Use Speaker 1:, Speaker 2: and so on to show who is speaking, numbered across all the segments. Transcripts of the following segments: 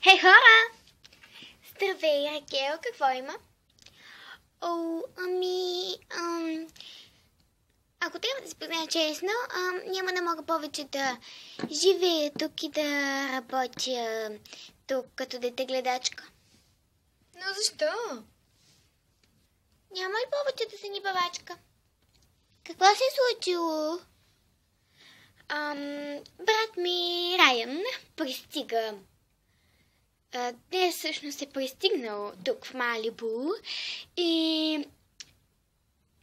Speaker 1: Хей, хора! Здравей, Ракел, какво има? Ако трябва да се призная честно, няма да мога повече да живея тук и да работя тук като дете-гледачка.
Speaker 2: Но защо?
Speaker 1: Няма ли повече да се ни бавачка? Какво се е случило? Брат ми Райан пристига. Днес всъщност е пристигнал тук в Малибу и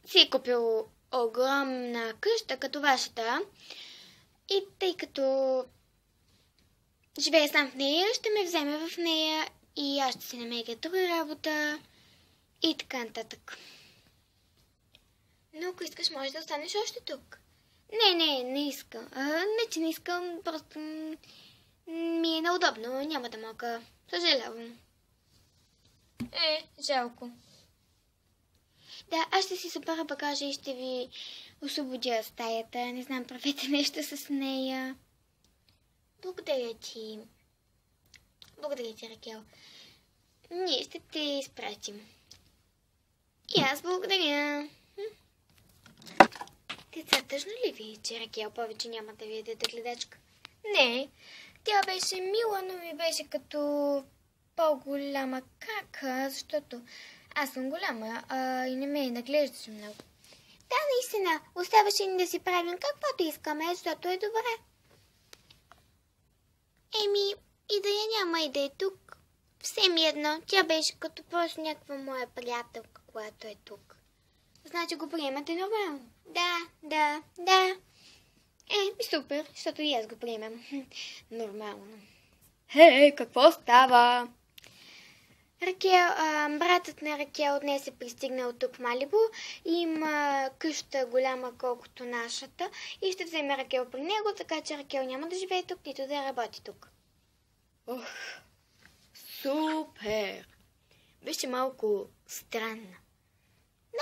Speaker 1: си е купил огромна къща като вашата. И тъй като живее сам в нея, ще ме вземе в нея и аз ще си намеря друга работа и така нататък. Но ако искаш, може да останеш още тук. Не искам. Не, че не искам, просто ми е неудобно, няма да мога. Съжалявам.
Speaker 2: Жалко.
Speaker 1: Да, аз ще си събера багажа и ще ви освободя стаята. Не знам, правете нещо с нея. Благодаря ти. Благодаря ти, Ракел. Ние ще те изпратим. И аз благодаря. Деца, тъжно ли ви, че Ракел повече няма да ви е дете-гледачка?
Speaker 2: Не, тя беше мила, но ми беше като по-голяма кака, защото аз съм голяма и не ме наглеждаше много.
Speaker 1: Да, наистина, оставаше ни да си правим каквото искаме, защото е добре. И да я няма и да е тук. Все ми едно, тя беше като просто някаква моя приятелка, която е тук. Значи го приемате нормално? Да. Супер, защото и аз го приемам. Нормално.
Speaker 2: Какво става?
Speaker 1: Ракел, братът на Ракел днес е пристигнал тук в Малибу и има къща голяма колкото нашата и ще вземе Ракел при него, така че Ракел няма да живее тук, нито да работи тук.
Speaker 2: Супер! Беше малко странна.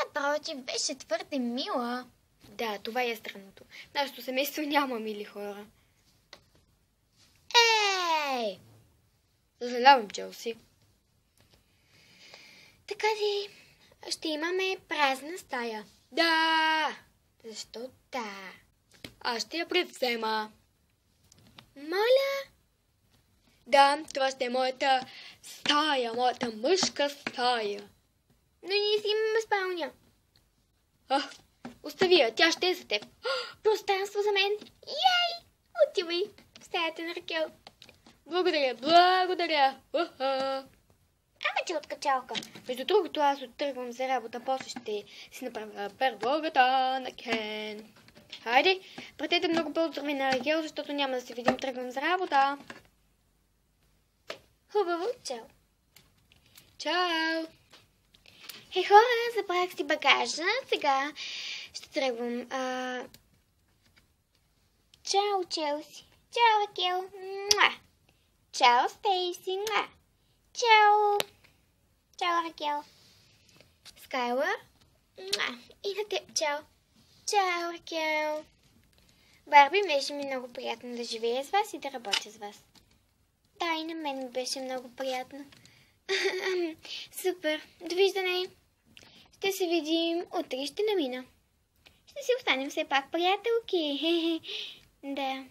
Speaker 1: Напротив, беше твърде мила.
Speaker 2: Да, това е странното. Нашето семейство няма мили хора. Съжалявам, Челси.
Speaker 1: Така ли, ще имаме празна стая.
Speaker 2: Да!
Speaker 1: Защо да?
Speaker 2: Аз ще я превзема.
Speaker 1: Моля?
Speaker 2: Да, това ще е моята стая, моята мъжка стая.
Speaker 1: Но ние си имаме спалня.
Speaker 2: Остави я, тя ще е за теб.
Speaker 1: Пространство за мен. Ей! Отивай в стаята на Ракел.
Speaker 2: Благодаря.
Speaker 1: Ама че откачалка.
Speaker 2: Между другото, аз оттръгвам за работа, после ще си направя перлогата на Кен. Хайде, пратете много поздрави на Ракел, защото няма да се видим, тръгвам за работа.
Speaker 1: Хубаво, чао.
Speaker 2: Чао!
Speaker 1: Хей, хора, забравях си багажа. Сега ще тръгвам. Чао, Челси. Чао, Ракел. Чао, Стейси. Чао. Чао, Ракел. Скайлър. И на теб. Чао. Чао, Ракел. Барби, беше ми много приятно да живея с вас и да работя с вас. Да, и на мен ми беше много приятно. Супер. Довиждане. Ще се видим утре, ще намина. Ще си останем все пак приятелки. Да.